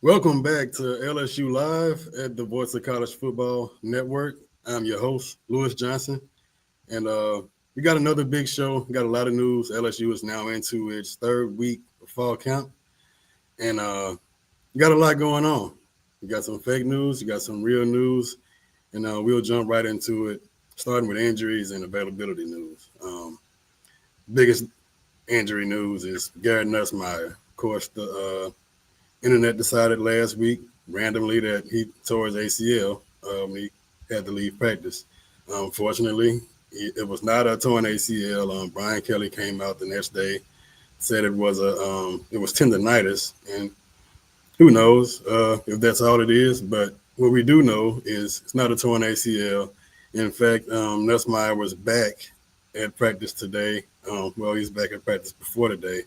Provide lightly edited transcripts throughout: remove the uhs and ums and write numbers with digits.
Welcome back to LSU Live at the Voice of College Football Network. I'm your host, Lewis Johnson, and we got another big show. We got a lot of news. LSU is now into its third week of fall camp, and we got a lot going on. You got some fake news, you got some real news, and we'll jump right into it, starting with injuries and availability news. Biggest injury news is Garrett Nussmeier. Of course, the internet decided last week randomly that he tore his ACL when he had to leave practice. Fortunately, it was not a torn ACL. Brian Kelly came out the next day, said it was tendonitis, and who knows if that's all it is. But what we do know is it's not a torn ACL. In fact, Nussmeier was back at practice today. He's back at practice before today.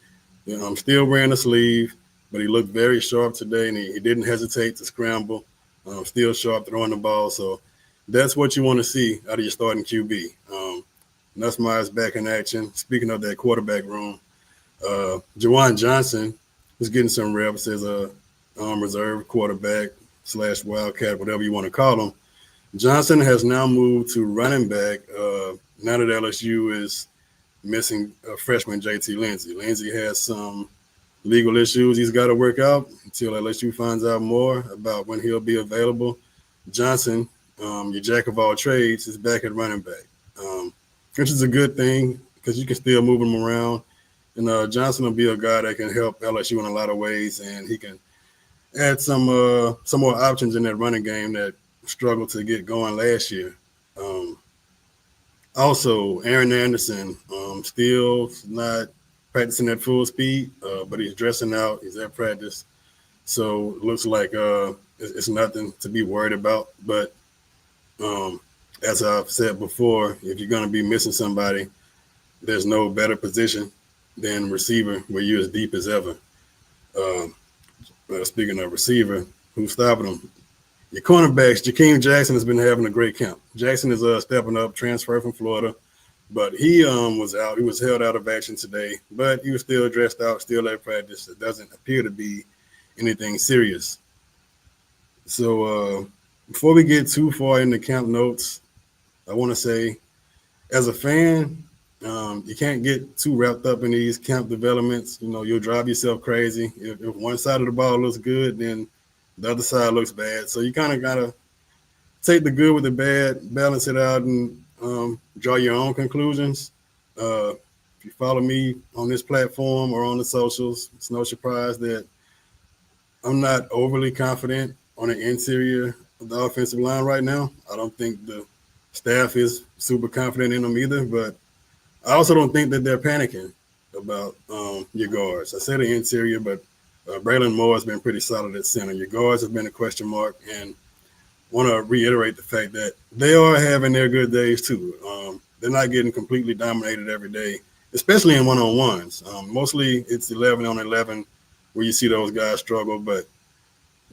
I'm still wearing a sleeve, but he looked very sharp today, and he didn't hesitate to scramble. Still sharp throwing the ball. So that's what you want to see out of your starting QB. Nussmeier's back in action. Speaking of that quarterback room, Juwan Johnson is getting some reps as a reserve quarterback / wildcat, whatever you want to call him. Johnson has now moved to running back now that LSU is missing freshman JT Lindsey. Lindsey has some legal issues he's got to work out until LSU finds out more about when he'll be available. Johnson, your jack of all trades, is back at running back, which is a good thing because you can still move him around. And Johnson will be a guy that can help LSU in a lot of ways, and he can add some more options in that running game that struggled to get going last year. Also, Aaron Anderson still not practicing at full speed, but he's dressing out. He's at practice. So it looks like it's nothing to be worried about. But as I've said before, if you're going to be missing somebody, there's no better position than receiver where you're as deep as ever. Speaking of receiver, who's stopping them? Your cornerbacks, Jakeem Jackson has been having a great camp. Jackson is stepping up, transfer from Florida. But he was out. He was held out of action today, but he was still dressed out, still at practice. It doesn't appear to be anything serious. So before we get too far into camp notes, I want to say, as a fan, you can't get too wrapped up in these camp developments. You'll drive yourself crazy. If one side of the ball looks good, then the other side looks bad. So you kind of got to take the good with the bad, balance it out, and draw your own conclusions. If you follow me on this platform or on the socials, it's no surprise that I'm not overly confident on the interior of the offensive line right now. I don't think the staff is super confident in them either, but I also don't think that they're panicking about your guards. I said the interior, but Braylon Moore has been pretty solid at center. Your guards have been a question mark, and want to reiterate the fact that they are having their good days too. They're not getting completely dominated every day, especially in one-on-ones. Mostly it's 11 on 11 where you see those guys struggle, but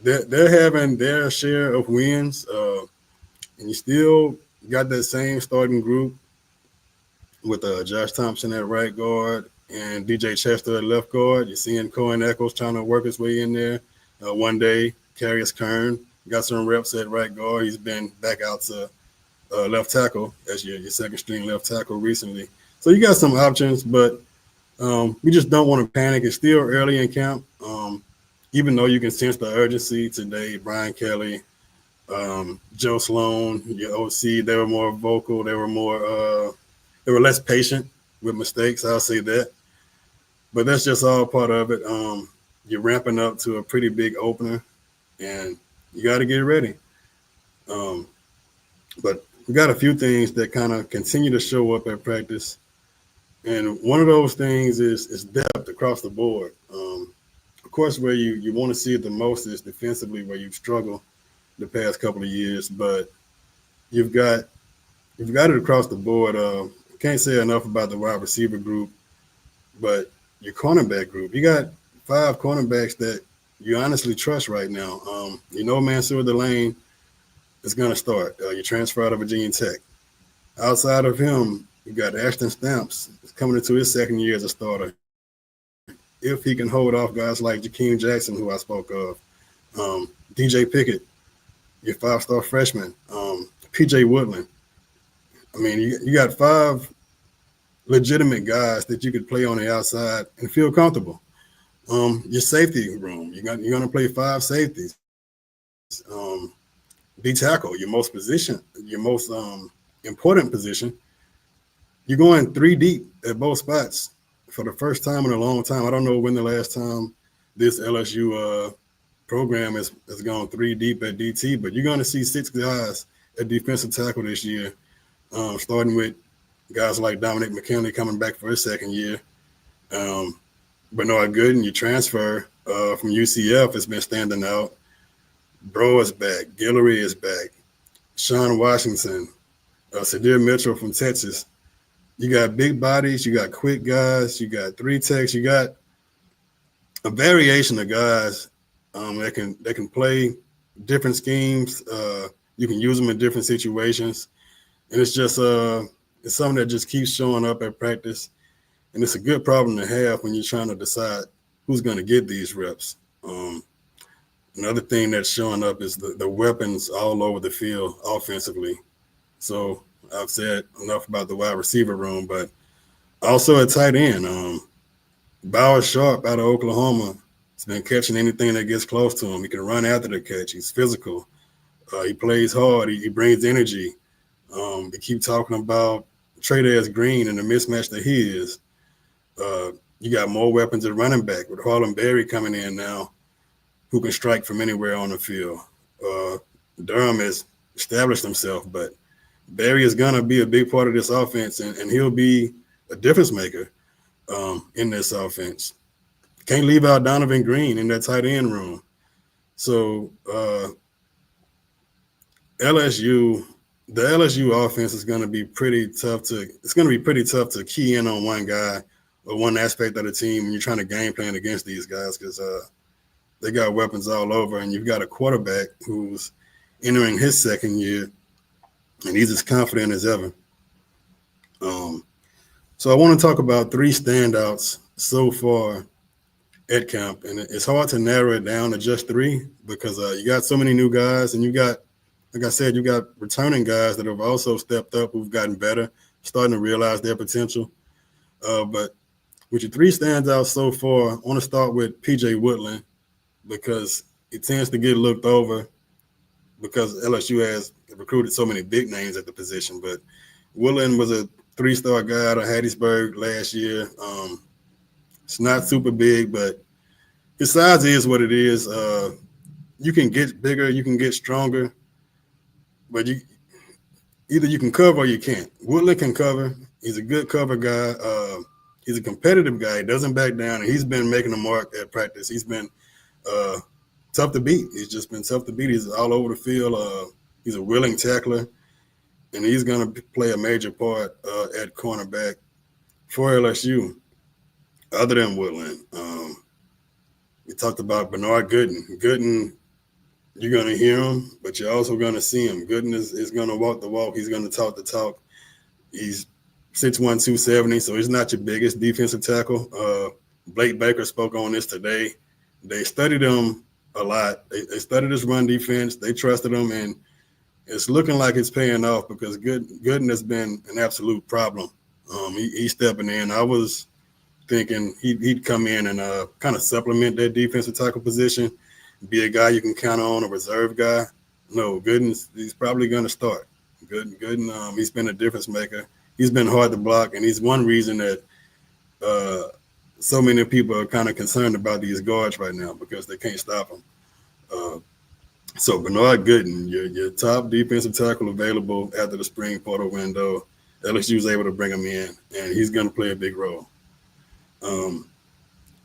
they're having their share of wins, and you still got that same starting group with Josh Thompson at right guard and DJ Chester at left guard. You're seeing Cohen Eccles trying to work his way in there. One day, Carius Kern got some reps at right guard. He's been back out to left tackle as your second string left tackle recently. So you got some options, but we just don't want to panic. It's still early in camp. Even though you can sense the urgency today, Brian Kelly, Joe Sloan, your OC, they were more vocal. They were less patient with mistakes. I'll say that. But that's just all part of it. You're ramping up to a pretty big opener, and you got to get ready. But we got a few things that kind of continue to show up at practice. And one of those things is depth across the board. Of course, where you want to see it the most is defensively, where you've struggled the past couple of years. But you've got it across the board. Can't say enough about the wide receiver group, but your cornerback group. You got 5 cornerbacks that you honestly trust right now. Mansour Delane is going to start. You transfer out of Virginia Tech. Outside of him, you got Ashton Stamps coming into his second year as a starter. If he can hold off guys like Jakeem Jackson, who I spoke of, DJ Pickett, your 5-star freshman. PJ Woodland. I mean, you got 5 legitimate guys that you could play on the outside and feel comfortable. Your safety room, you're going to play 5 safeties. D tackle, your most important position. You're going 3 deep at both spots for the first time in a long time. I don't know when the last time this LSU program has gone 3 deep at DT, but you're going to see 6 guys at defensive tackle this year, starting with guys like Dominic McKinley coming back for his second year. Bernard Gooden, your transfer from UCF, has been standing out. Bro is back. Guillory is back. Sean Washington, Sadir Mitchell from Texas. You got big bodies. You got quick guys. You got 3 techs. You got a variation of guys that can play different schemes. You can use them in different situations, and it's just it's something that just keeps showing up at practice, and it's a good problem to have when you're trying to decide who's going to get these reps. Another thing that's showing up is the weapons all over the field offensively. So I've said enough about the wide receiver room, but also at tight end, Bauer Sharp out of Oklahoma has been catching anything that gets close to him. He can run after the catch. He's physical. He plays hard. He brings energy. They keep talking about Trey Green and the mismatch that he is. You got more weapons at running back with Harlem Berry coming in now, who can strike from anywhere on the field. Durham has established himself, but Berry is going to be a big part of this offense, and he'll be a difference maker in this offense. Can't leave out Donovan Green in that tight end room. So the LSU offense is going to be pretty tough to key in on one guy or one aspect of the team when you're trying to game plan against these guys, because they got weapons all over, and you've got a quarterback who's entering his second year, and he's as confident as ever. So I want to talk about 3 standouts so far at camp, and it's hard to narrow it down to just 3 because you got so many new guys, and you got, like I said, you got returning guys that have also stepped up, who've gotten better, starting to realize their potential. But with your 3 standouts so far, I want to start with PJ Woodland, because it tends to get looked over because LSU has recruited so many big names at the position. But Woodland was a 3-star guy out of Hattiesburg last year. It's not super big, but his size is what it is. You can get bigger, you can get stronger, but either you can cover or you can't. Woodland can cover. He's a good cover guy. He's a competitive guy. He doesn't back down, and he's been making a mark at practice. He's been tough to beat. He's just been tough to beat. He's all over the field. He's a willing tackler, and he's going to play a major part at cornerback for LSU. Other than Woodland, we talked about Bernard Gooden. Gooden, you're going to hear him, but you're also going to see him. Gooden is going to walk the walk. He's going to talk the talk. He's 6'1", 270, so he's not your biggest defensive tackle. Blake Baker spoke on this today. They studied him a lot. They studied his run defense. They trusted him, and it's looking like it's paying off because Gooden has been an absolute problem. He's stepping in. I was thinking he'd come in and kind of supplement that defensive tackle position, be a guy you can count on, a reserve guy. No, he's probably going to start. Gooden, he's been a difference maker. He's been hard to block, and he's one reason that so many people are kind of concerned about these guards right now because they can't stop him. So Bernard Gooden, your top defensive tackle available after the spring portal window. LSU was able to bring him in, and he's going to play a big role.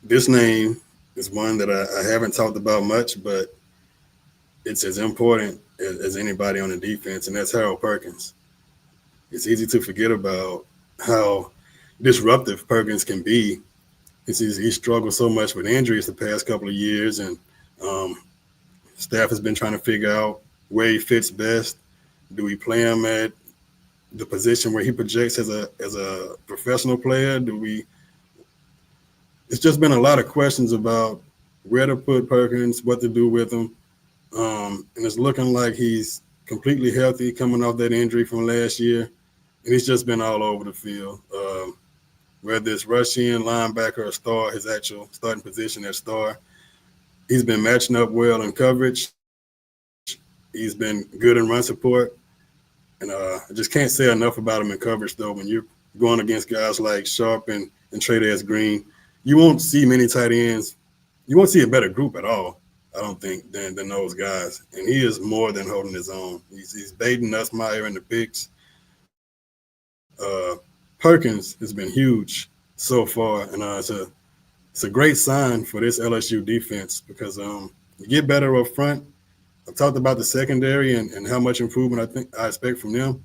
This name is one that I haven't talked about much, but it's as important as anybody on the defense, and that's Harold Perkins. It's easy to forget about how disruptive Perkins can be. He struggled so much with injuries the past couple of years, and staff has been trying to figure out where he fits best. Do we play him at the position where he projects as a professional player? It's just been a lot of questions about where to put Perkins, what to do with him. And it's looking like he's completely healthy coming off that injury from last year. And he's just been all over the field. Whether it's rush in, linebacker, or star, his actual starting position at star, he's been matching up well in coverage. He's been good in run support. And I just can't say enough about him in coverage, though. When you're going against guys like Sharp and Trey Green, you won't see many tight ends. You won't see a better group at all, I don't think, than those guys. And he is more than holding his own. He's baiting Nussmeier in the picks. Perkins has been huge so far, and it's a great sign for this LSU defense because you get better up front. I talked about the secondary and how much improvement I expect from them,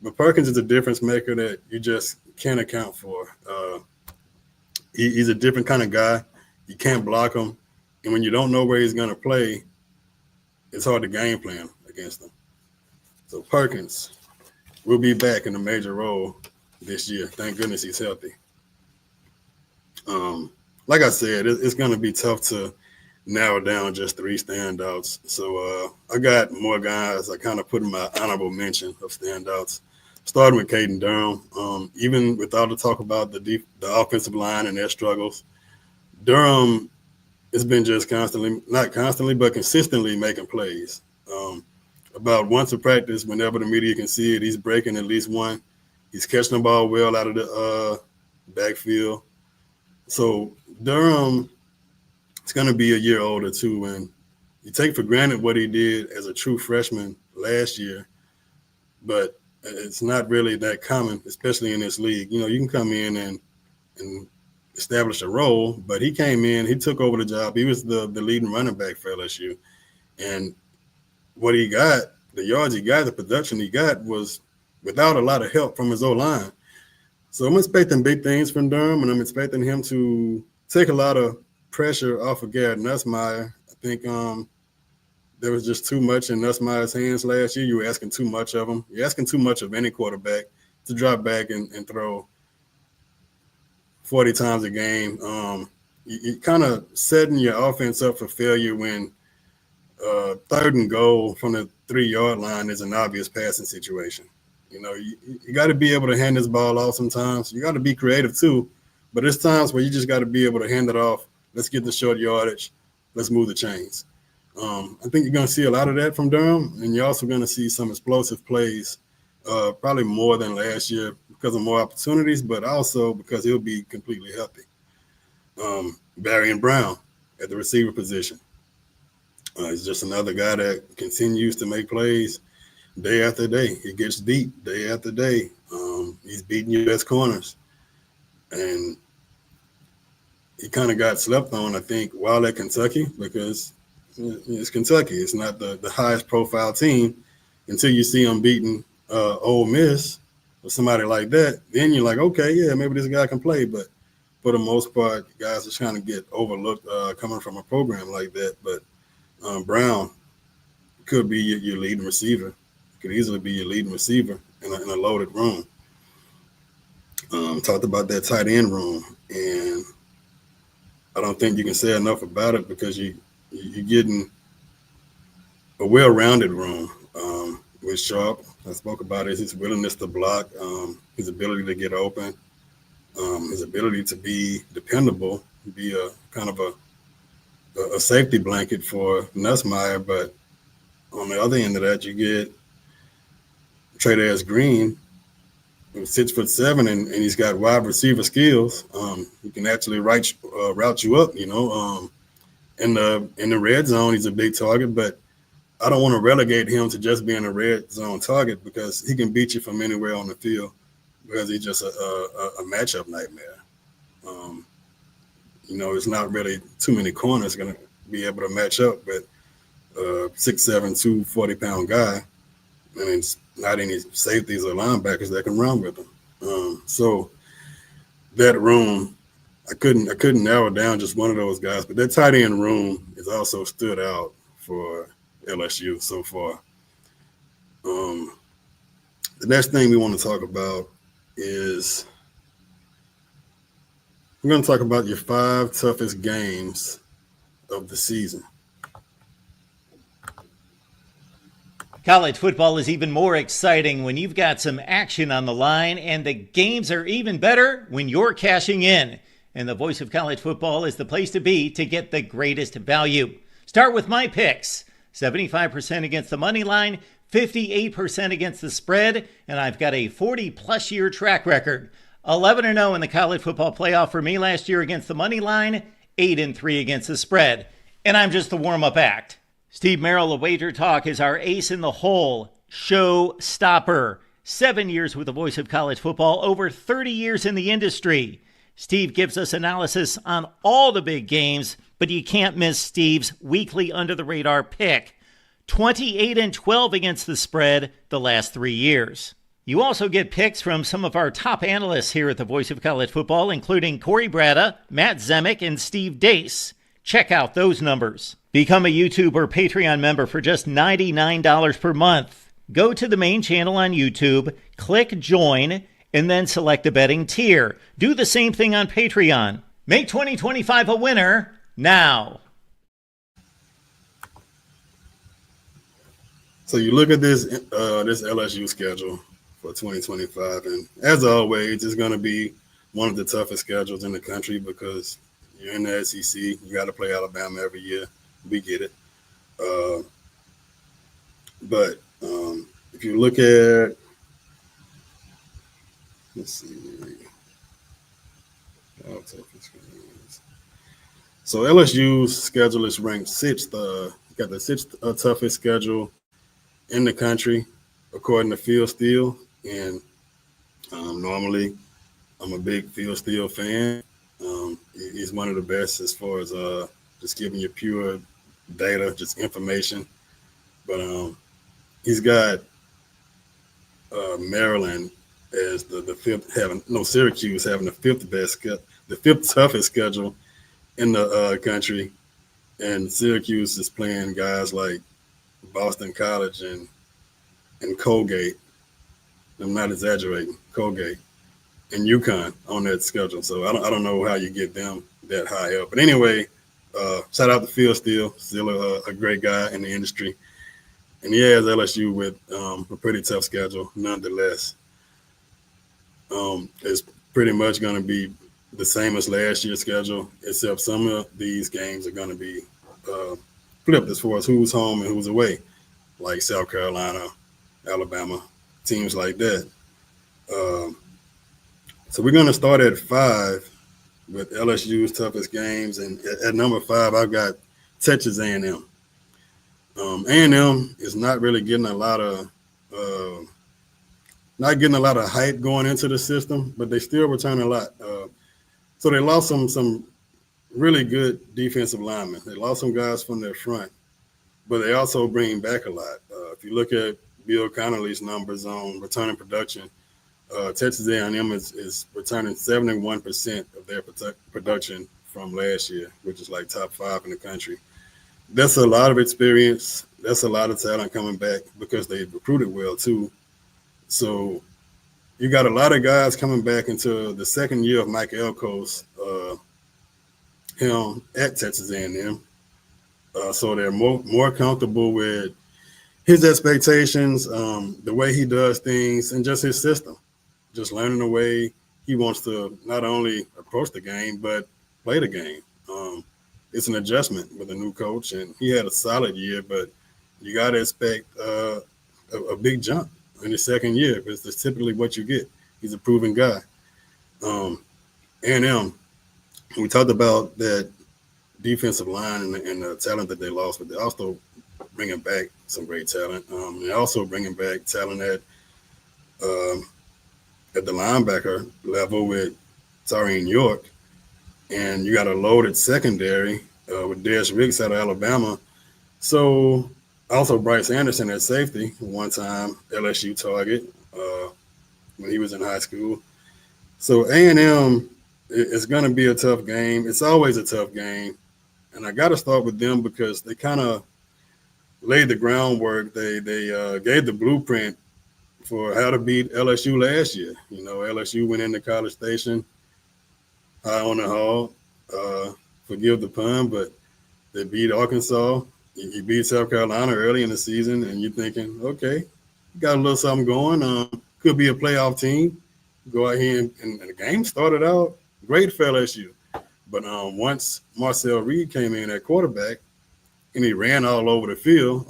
but Perkins is a difference maker that you just can't account for. He's a different kind of guy. You can't block him, and when you don't know where he's going to play, it's hard to game plan against him. So Perkins will be back in a major role this year. Thank goodness he's healthy. Like I said, it's going to be tough to narrow down just 3 standouts. So I got more guys I kind of put in my honorable mention of standouts, starting with Caden Durham. Even without the talk about the offensive line and their struggles, Durham has been just not constantly, but consistently making plays. About once a practice, whenever the media can see it, he's breaking at least one. He's catching the ball well out of the backfield. So Durham is going to be a year older too, and you take for granted what he did as a true freshman last year, but it's not really that common, especially in this league. You know, you can come in and establish a role, but he came in, he took over the job. He was the leading running back for LSU, and what he got, the yards he got, the production he got was without a lot of help from his O-line. So I'm expecting big things from Durham, and I'm expecting him to take a lot of pressure off of Garrett Nussmeier. I think there was just too much in Nussmeier's hands last year. You were asking too much of him. You're asking too much of any quarterback to drop back and throw 40 times a game. You kind of setting your offense up for failure when 3rd and goal from the 3-yard line is an obvious passing situation. You know, you got to be able to hand this ball off sometimes. You got to be creative too, but there's times where you just got to be able to hand it off. Let's get the short yardage. Let's move the chains. I think you're going to see a lot of that from Durham, and you're also going to see some explosive plays, probably more than last year because of more opportunities, but also because he'll be completely healthy. Barry Brown at the receiver position. He's just another guy that continues to make plays day after day. He gets deep day after day. He's beating your best corners. And he kind of got slept on, I think, while at Kentucky because it's Kentucky. It's not the highest profile team until you see him beating Ole Miss or somebody like that. Then you're like, okay, yeah, maybe this guy can play. But for the most part, guys are trying to get overlooked coming from a program like that. But Brown could be your leading receiver. Could easily be your leading receiver in a loaded room. Talked about that tight end room, and I don't think you can say enough about it because you're getting a well-rounded room with Sharp. I spoke about his willingness to block, his ability to get open, his ability to be dependable, be a kind of a safety blanket for Nussmeier. But on the other end of that, you get Trey Green, who's 6'7", and he's got wide receiver skills. He can actually route you up. You know, in the red zone, he's a big target, but I don't want to relegate him to just being a red zone target because he can beat you from anywhere on the field because he's just a matchup nightmare. You know, it's not really too many corners going to be able to match up with 6'7", 240-pound guy. And it's not any safeties or linebackers that can run with him. So that room, I couldn't narrow down just one of those guys, but that tight end room has also stood out for LSU so far. The next thing we want to talk about is we're going to talk about your 5 toughest games of the season. College football is even more exciting when you've got some action on the line, and the games are even better when you're cashing in. And the Voice of College Football is the place to be to get the greatest value. Start with my picks. 75% against the money line, 58% against the spread, and I've got a 40-plus year track record. 11-0 in the college football playoff for me last year against the money line, 8-3 against the spread. And I'm just the warm-up act. Steve Merrill of Wager Talk is our ace in the hole, show stopper. 7 years with the Voice of College Football, over 30 years in the industry. Steve gives us analysis on all the big games, but you can't miss Steve's weekly under-the-radar pick. 28-12 against the spread the last 3 years. You also get picks from some of our top analysts here at the Voice of College Football, including Corey Bratta, Matt Zemek, and Steve Dace. Check out those numbers. Become a YouTube or Patreon member for just $99 per month. Go to the main channel on YouTube, click join, and then select a betting tier. Do the same thing on Patreon. Make 2025 a winner now. So you look at this LSU schedule for 2025, and as always, it's going to be one of the toughest schedules in the country because you're in the SEC. You got to play Alabama every year. We get it. But if you look at, let's see. So LSU's schedule is ranked sixth. Got the sixth toughest schedule in the country, according to Phil Steele. And normally, I'm a big Phil Steele fan. He's one of the best as far as just giving you pure data, just information. But he's got Maryland as the fifth, Syracuse having the fifth toughest schedule in the country, and Syracuse is playing guys like Boston College and Colgate. I'm not exaggerating, Colgate and UConn on that schedule. So I don't know how you get them that high up. But anyway, shout out to Phil Steele, still a great guy in the industry. And he has LSU with a pretty tough schedule nonetheless. It's pretty much going to be the same as last year's schedule, except some of these games are going to be flipped as far as who's home and who's away, like South Carolina, Alabama, teams like that. So we're going to start at 5 with LSU's toughest games, and at number 5, I've got Texas A&M. A&M is not really getting a lot of hype going into the system, but they still return a lot. So they lost some really good defensive linemen. They lost some guys from their front, but they also bring back a lot. If you look at Bill Connolly's numbers on returning production, Texas A&M is returning 71% of their production from last year, which is like top 5 in the country. That's a lot of experience. That's a lot of talent coming back because they recruited well too. So you got a lot of guys coming back into the second year of Mike Elko's him at Texas A&M. So they're more comfortable with his expectations, the way he does things, and just his system. Just learning the way he wants to not only approach the game, but play the game. It's an adjustment with a new coach, and he had a solid year, but you got to expect a big jump in his second year because that's typically what you get. He's a proven guy. A&M, we talked about that defensive line and the talent that they lost, but they're also bringing back some great talent. They're also bringing back talent at the linebacker level with Tarian York. And you got a loaded secondary with Dez Ricks out of Alabama. So also Bryce Anderson at safety, one-time LSU target when he was in high school. So A&M is going to be a tough game. It's always a tough game. And I got to start with them because they kind of laid the groundwork. They gave the blueprint for how to beat LSU last year. You know, LSU went into College Station high on the hog. Forgive the pun, but they beat Arkansas You beat South Carolina early in the season, and you're thinking, okay, got a little something going. Could be a playoff team. Go out here and the game started out great for LSU. But once Marcel Reed came in at quarterback and he ran all over the field,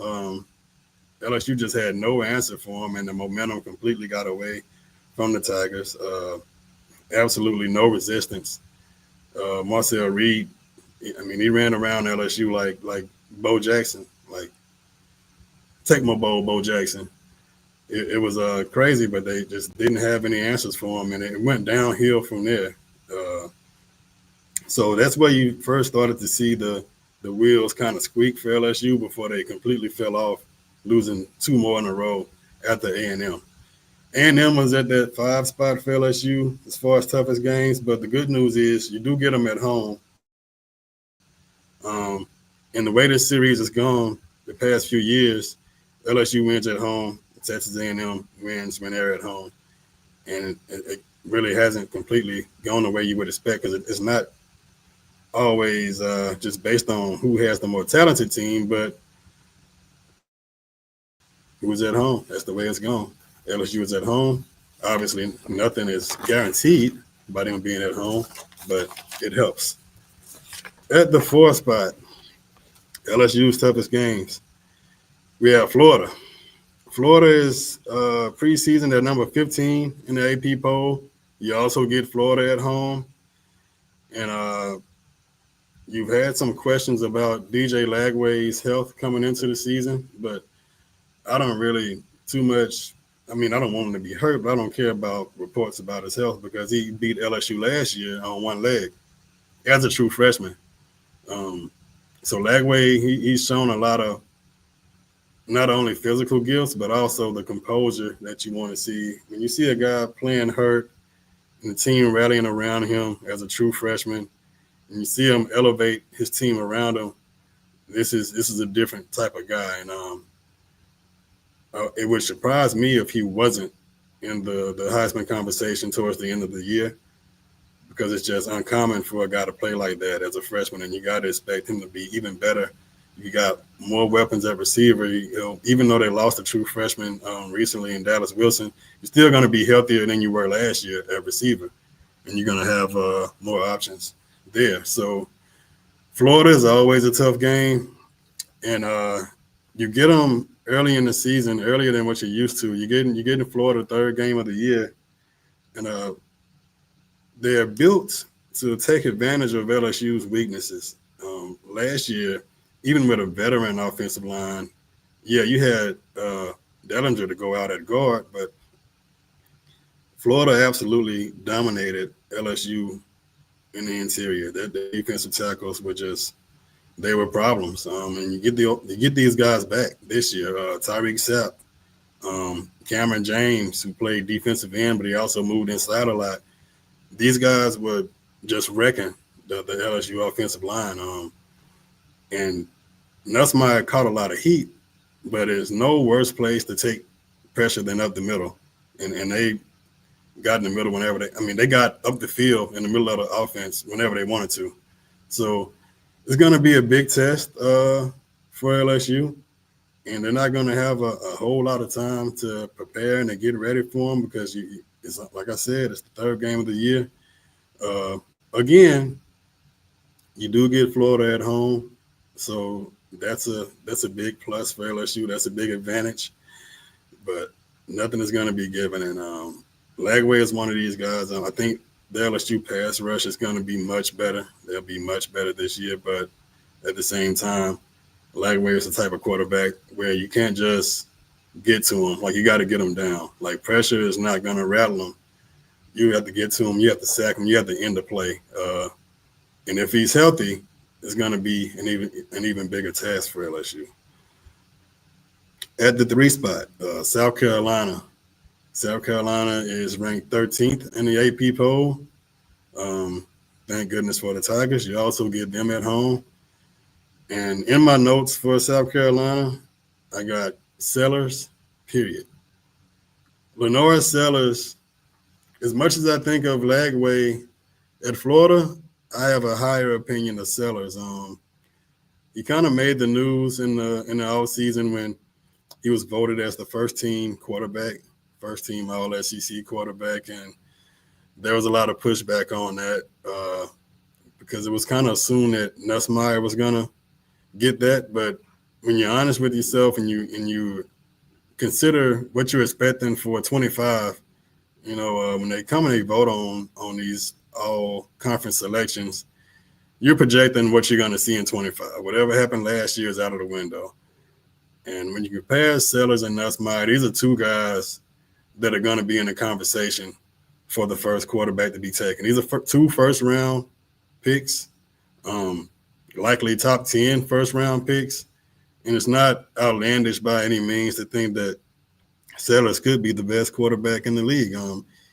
LSU just had no answer for him, and the momentum completely got away from the Tigers. Absolutely no resistance. Marcel Reed, I mean, he ran around LSU like Bo Jackson, like take my ball, Bo Jackson. It was crazy, but they just didn't have any answers for him, and it went downhill from there. Uh, so that's where you first started to see the wheels kind of squeak for LSU before they completely fell off, losing two more in a row after A&M. A&M was at that 5 spot for LSU as far as toughest games, but the good news is you do get them at home. And the way this series has gone the past few years, LSU wins at home, Texas A&M wins when they're at home, and it really hasn't completely gone the way you would expect because it's not always just based on who has the more talented team, but who was at home. That's the way it's gone. LSU is at home. Obviously, nothing is guaranteed by them being at home, but it helps. At the 4th spot, LSU's toughest games, we have Florida. Florida is preseason. They're number 15 in the AP poll. You also get Florida at home. And you've had some questions about DJ Lagway's health coming into the season, but I don't really too much. I mean, I don't want him to be hurt, but I don't care about reports about his health because he beat LSU last year on one leg as a true freshman. So Lagway, he's shown a lot of not only physical gifts, but also the composure that you want to see. When you see a guy playing hurt and the team rallying around him as a true freshman, and you see him elevate his team around him, this is a different type of guy. And it would surprise me if he wasn't in the Heisman conversation towards the end of the year, because it's just uncommon for a guy to play like that as a freshman, and you got to expect him to be even better. You got more weapons at receiver. Even though they lost a true freshman recently in Dallas Wilson, you're still going to be healthier than you were last year at receiver, and you're going to have more options there. So Florida is always a tough game, and you get them early in the season, earlier than what you're used to. You're getting Florida third game of the year, and they're built to take advantage of LSU's weaknesses. Last year, even with a veteran offensive line, yeah, you had Dellinger to go out at guard, but Florida absolutely dominated LSU in the interior. Their defensive tackles were they were problems. And you get these guys back this year. Tyreek Sapp, Cameron James, who played defensive end, but he also moved inside a lot. These guys were just wrecking the LSU offensive line. And Nussmeier caught a lot of heat, but there's no worse place to take pressure than up the middle. And they got in the middle whenever they got up the field in the middle of the offense whenever they wanted to. So it's going to be a big test for LSU, and they're not going to have a whole lot of time to prepare and to get ready for them because it's like I said, it's the third game of the year. Again, you do get Florida at home, so that's a big plus for LSU. That's a big advantage, but nothing is going to be given. And Lagway is one of these guys. I think the LSU pass rush is going to be much better. They'll be much better this year, but at the same time, Lagway is the type of quarterback where you can't just get to him. Like, you got to get him down. Like, pressure is not going to rattle him. You have to get to him. You have to sack him. You have to end the play. And if he's healthy, it's going to be an even bigger task for LSU. At the 3 spot, South Carolina. South Carolina is ranked 13th in the AP poll. Thank goodness for the Tigers. You also get them at home. And in my notes for South Carolina, I got Sellers, period. Lenore Sellers, as much as I think of Lagway at Florida, I have a higher opinion of Sellers. he kind of made the news in the offseason when he was voted as the first team quarterback, first team All SEC quarterback, and there was a lot of pushback on that because it was kind of assumed that Nussmeier was gonna get that. But when you're honest with yourself and you consider what you're expecting for 25, when they come and they vote on these all conference selections, you're projecting what you're going to see in 25. Whatever happened last year is out of the window. And when you compare Sellers and Nussmeier, these are two guys that are going to be in the conversation for the first quarterback to be taken. These are two first-round picks, likely top 10 first-round picks. And it's not outlandish by any means to think that Sellers could be the best quarterback in the league.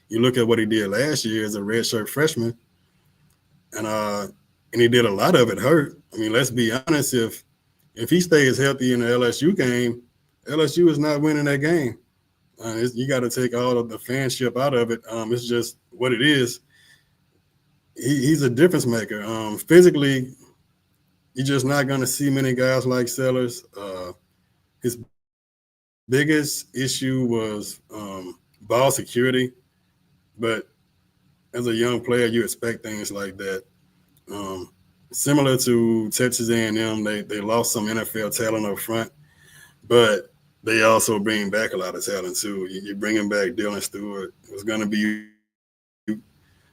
You look at what he did last year as a redshirt freshman, and he did a lot of it hurt. I mean, let's be honest. If he stays healthy in the LSU game, LSU is not winning that game. You got to take all of the fanship out of it. It's just what it is. He's a difference maker. Physically, you're just not going to see many guys like Sellers. His biggest issue was ball security, but as a young player, you expect things like that. Similar to Texas A&M, they lost some NFL talent up front, but they also bring back a lot of talent too. You're bringing back Dylan Stewart. It was going to be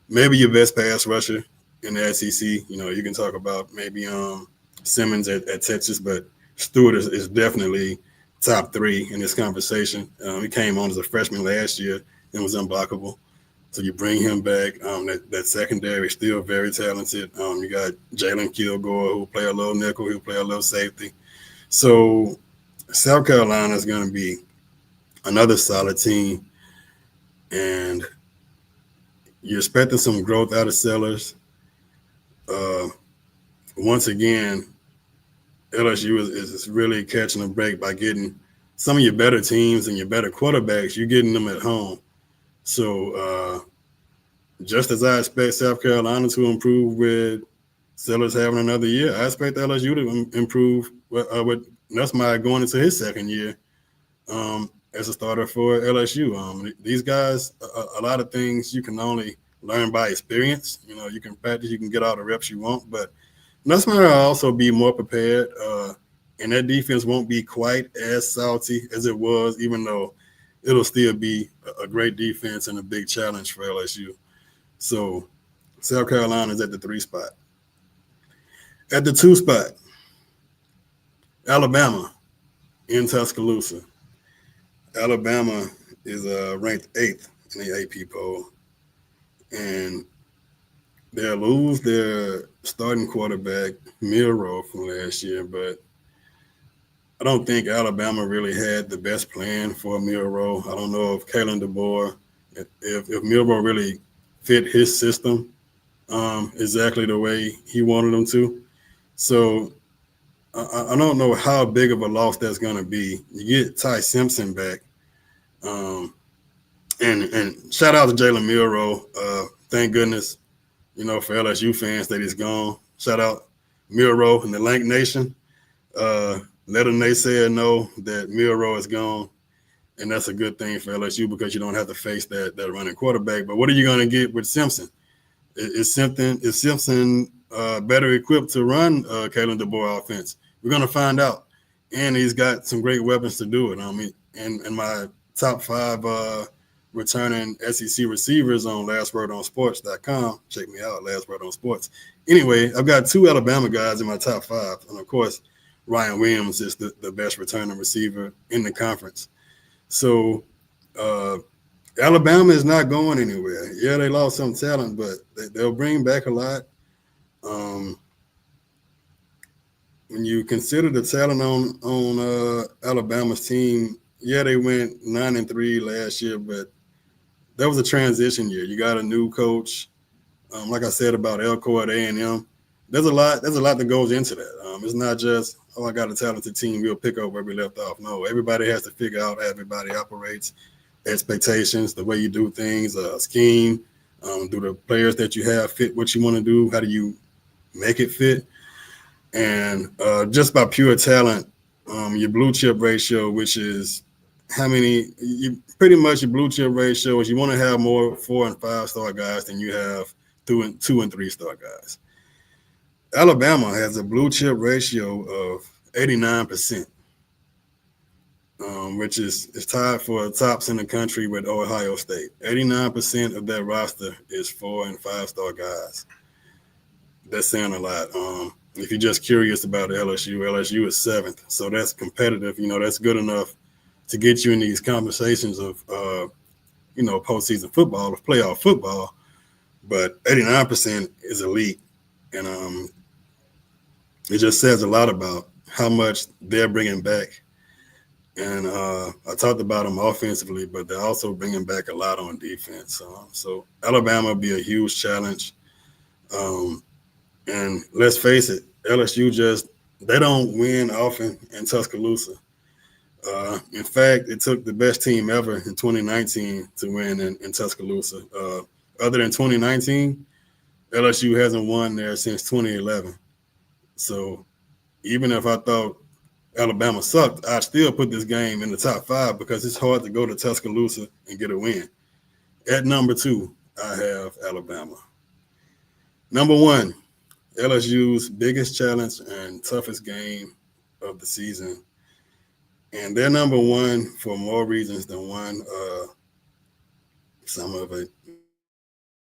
maybe your best pass rusher in the SEC. You can talk about maybe Simmons at Texas, but Stewart is definitely top 3 in this conversation. He came on as a freshman last year and was unblockable. So you bring him back. That secondary is still very talented. You got Jalen Kilgore, who'll play a little nickel, he'll play a little safety. So South Carolina is going to be another solid team. And you're expecting some growth out of Sellers. Once again, LSU is really catching a break by getting some of your better teams and your better quarterbacks. You're getting them at home. So just as I expect South Carolina to improve with Sellers having another year, I expect LSU to improve with Nussmeier going into his second year as a starter for LSU. These guys, a lot of things you can only learn by experience. You can practice, you can get all the reps you want, but Nussmeier will also be more prepared, and that defense won't be quite as salty as it was, even though it'll still be a great defense and a big challenge for LSU. So South Carolina is at the 3 spot. At the 2 spot, Alabama in Tuscaloosa. Alabama is ranked 8th in the AP poll, and they'll lose their starting quarterback, Milroe, from last year, but I don't think Alabama really had the best plan for Milroe. I don't know if Kalen DeBoer, if Milroe really fit his system exactly the way he wanted them to. So I don't know how big of a loss that's going to be. You get Ty Simpson back. And shout out to Jalen Milroe. Thank goodness, for LSU fans that he's gone. Shout out Milroe and the Lank Nation. Let a naysayer know that Milroe is gone, and that's a good thing for LSU because you don't have to face that running quarterback. But what are you going to get with Simpson? Is Simpson better equipped to run Kalen DeBoer offense? We're going to find out. And he's got some great weapons to do it. In my top 5 returning SEC receivers on lastwordonsports.com. Check me out, Last Word on Sports. Anyway, I've got 2 Alabama guys in my top 5. And, of course, Ryan Williams is the best returning receiver in the conference. So Alabama is not going anywhere. Yeah, they lost some talent, but they'll bring back a lot. When you consider the talent on Alabama's team, yeah, they went 9-3 last year, but that was a transition year. You got a new coach. Like I said about Elko at A&M, there's a lot that goes into that. It's not just, I got a talented team, we'll pick up where we left off. No, everybody has to figure out how everybody operates, expectations, the way you do things, scheme. Do the players that you have fit what you want to do? How do you make it fit? And just by pure talent, your blue chip ratio, which is how many, you pretty much your blue chip ratio is you want to have more 4 and 5 star guys than you have 2 and 3 star guys. Alabama has a blue chip ratio of 89%, which is tied for tops in the country with Ohio State. 89% of that roster is 4 and 5 star guys. That's saying a lot. If you're just curious about LSU is seventh, so that's competitive. That's good enough to get you in these conversations of postseason football, of playoff football. But 89% is elite, and it just says a lot about how much they're bringing back. And I talked about them offensively, but they're also bringing back a lot on defense. So Alabama will be a huge challenge. And let's face it, LSU they don't win often in Tuscaloosa. In fact, it took the best team ever in 2019 to win in Tuscaloosa. Other than 2019, LSU hasn't won there since 2011. So even if I thought Alabama sucked, I'd still put this game in the top 5 because it's hard to go to Tuscaloosa and get a win. At number 2, I have Alabama. Number 1, LSU's biggest challenge and toughest game of the season. And they're number 1 for more reasons than one. Some of it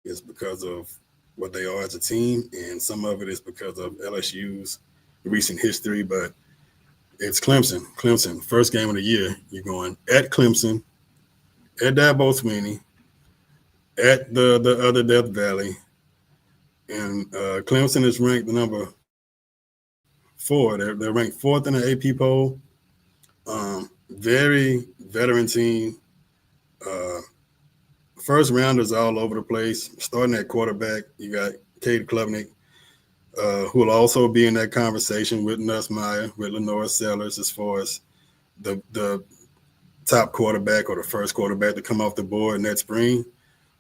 is because of what they are as a team, and some of it is because of LSU's recent history. But it's Clemson. Clemson, first game of the year. You're going at Clemson, at Dabo Swinney, at the other Death Valley. And Clemson is ranked number 4. They're ranked 4th in the AP poll. Very veteran team. First rounders all over the place. Starting at quarterback, you got Cade Klubnik, who will also be in that conversation with Nussmeier, with Lenore Sellers, as far as the top quarterback or the first quarterback to come off the board in that spring.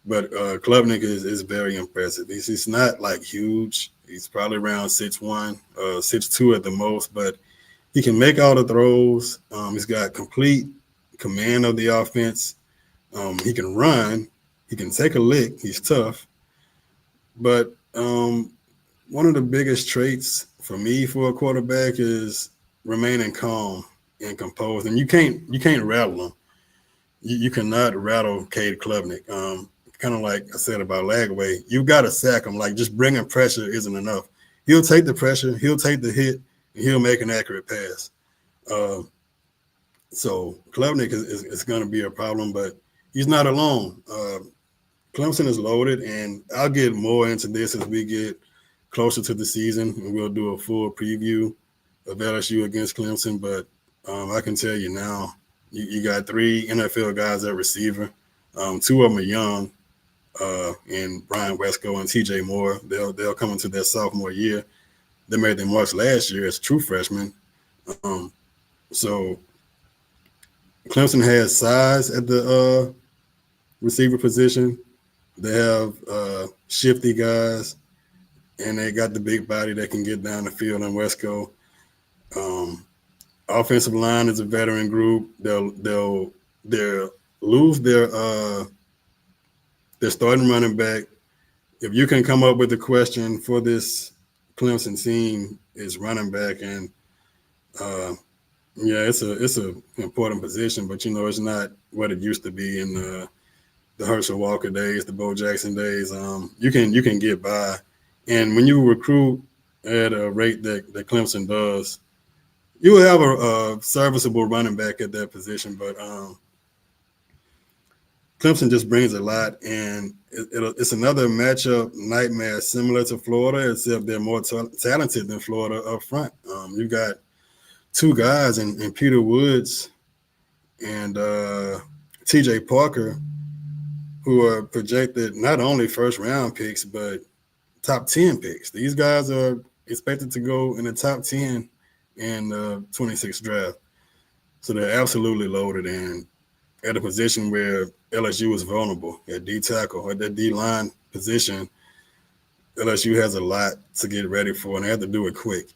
But Klubnik is very impressive. He's not like huge. He's probably around 6'1", 6'2" at the most, but he can make all the throws. He's got complete command of the offense. He can run. He can take a lick. He's tough. But one of the biggest traits for me for a quarterback is remaining calm and composed. And you can't rattle him. You cannot rattle Cade Klubnik. Kind of like I said about Lagway, you got to sack him. Like, just bringing pressure isn't enough. He'll take the pressure. He'll take the hit. And he'll make an accurate pass. So Klubnik is going to be a problem, but he's not alone. Clemson is loaded, and I'll get more into this as we get closer to the season, and we'll do a full preview of LSU against Clemson. But I can tell you now, you got 3 NFL guys at receiver. 2 of them are young, and Brian Wesco and TJ Moore. They'll come into their sophomore year. They made their marks last year as true freshmen. So Clemson has size at the receiver position. They have shifty guys, and they got the big body that can get down the field in Wesco. Offensive line is a veteran group. They'll lose their starting running back. If you can come up with a question for this Clemson team, is running back, and it's a important position, but it's not what it used to be in the Herschel Walker days, the Bo Jackson days. You can get by, and when you recruit at a rate that Clemson does, you will have a serviceable running back at that position. But Clemson just brings a lot, and it's another matchup nightmare similar to Florida, except they're more talented than Florida up front. You got 2 guys in Peter Woods and TJ Parker, who are projected not only first-round picks, but top 10 picks. These guys are expected to go in the top 10 in the 26th draft. So they're absolutely loaded, and at a position where LSU is vulnerable at D tackle, or that D line position. LSU has a lot to get ready for, and they have to do it quick.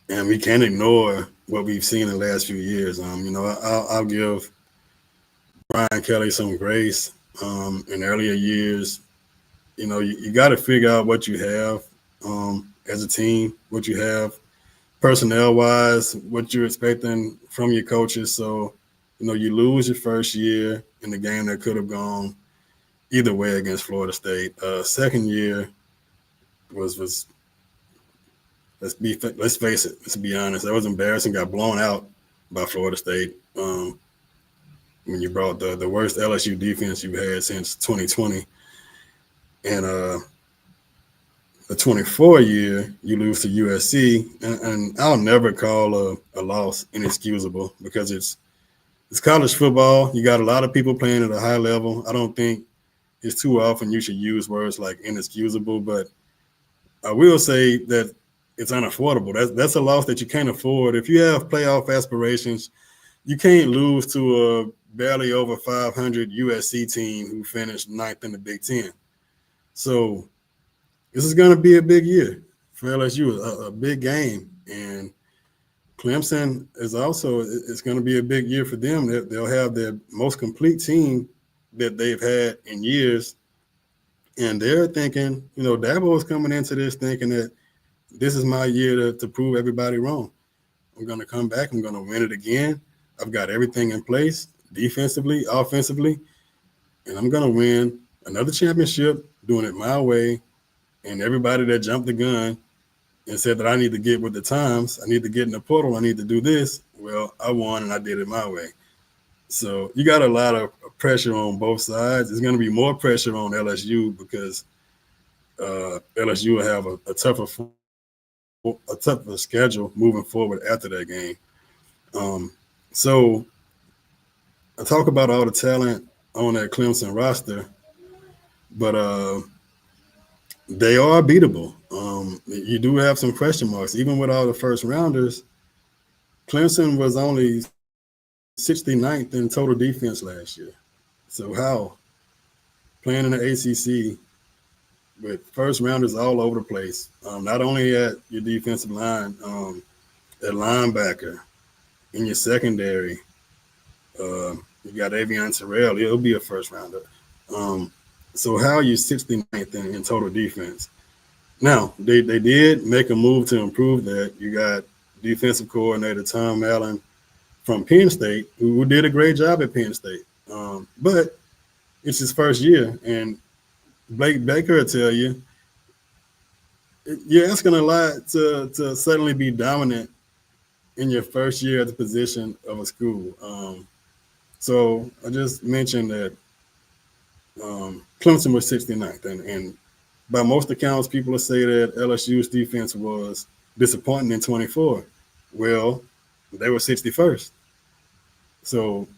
And we can't ignore what we've seen in the last few years. I'll give Brian Kelly some grace. In earlier years, you got to figure out what you have as a team, what you have personnel wise, what you're expecting from your coaches. So, you lose your first year in the game that could have gone either way against Florida State. Second year was let's face it, let's be honest, that was embarrassing. Got blown out by Florida State when you brought the worst LSU defense you've had since 2020, and the 24 year you lose to USC, and I'll never call a loss inexcusable because it's college football. You got a lot of people playing at a high level. I don't think it's too often you should use words like inexcusable, but I will say that it's unaffordable. That's a loss that you can't afford. If you have playoff aspirations, you can't lose to a barely over 500 USC team who finished ninth in the Big Ten. So this is going to be a big year for LSU, a big game. And Clemson is also, it's going to be a big year for them. They'll have their most complete team that they've had in years. And they're thinking, Dabo is coming into this thinking that this is my year to prove everybody wrong. I'm going to come back. I'm going to win it again. I've got everything in place, defensively, offensively, and I'm going to win another championship doing it my way. And everybody that jumped the gun and said that I need to get with the times, I need to get in the portal, I need to do this, well, I won and I did it my way. So you got a lot of pressure on both sides. There's going to be more pressure on LSU because LSU will have a tougher schedule moving forward after that game. So I talk about all the talent on that Clemson roster, but they are beatable. You do have some question marks. Even with all the first rounders, Clemson was only 69th in total defense last year. So how? Playing in the ACC with first rounders all over the place, not only at your defensive line, at linebacker, in your secondary, you got Avion Terrell. He'll be a first rounder. So how are you 69th in total defense? Now, they did make a move to improve that. You got defensive coordinator Tom Allen from Penn State, who did a great job at Penn State. But it's his first year, and Blake Baker will tell you, you're asking a lot to suddenly be dominant in your first year at the position of a school. So I just mentioned that Clemson was 69th, and by most accounts, people will say that LSU's defense was disappointing in 24. Well, they were 61st. So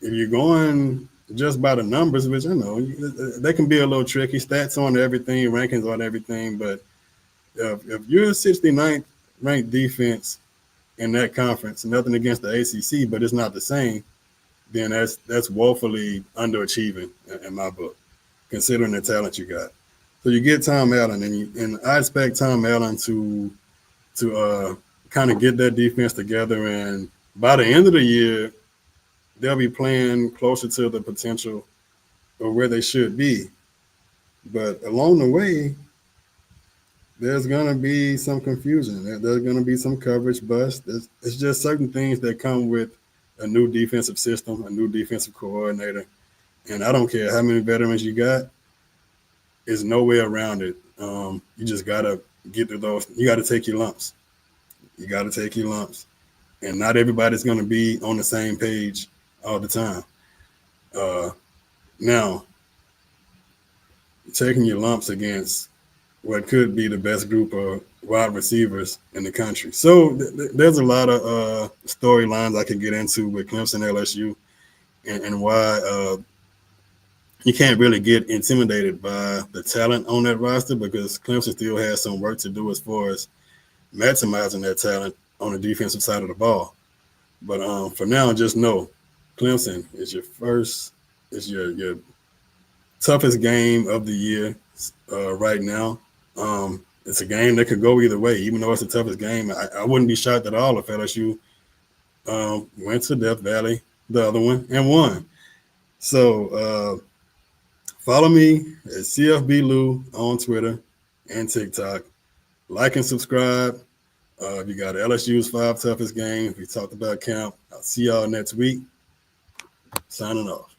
if you're going just by the numbers, which I know they can be a little tricky, stats on everything, rankings on everything, but if you're a 69th ranked defense in that conference, nothing against the ACC, but it's not the same, then that's woefully underachieving in my book, considering the talent you got. So you get Tom Allen, and I expect Tom Allen to kind of get that defense together, and by the end of the year, they'll be playing closer to the potential of where they should be. But along the way, there's going to be some confusion. There's going to be some coverage bust. It's just certain things that come with a new defensive system, a new defensive coordinator. And I don't care how many veterans you got, there's no way around it. You just got to get through those. You got to take your lumps. And not everybody's going to be on the same page all the time. Now, taking your lumps against what could be the best group of wide receivers in the country. So there's a lot of storylines I could get into with Clemson LSU and why you can't really get intimidated by the talent on that roster, because Clemson still has some work to do as far as maximizing that talent on the defensive side of the ball. But for now, just know Clemson is your toughest game of the year. right now. It's a game that could go either way, even though it's the toughest game. I wouldn't be shocked at all if LSU went to Death Valley, the other one, and won. So follow me at CFB on Twitter and TikTok. Like and subscribe. You got LSU's 5 toughest games. We talked about camp. I'll see y'all next week. Signing off.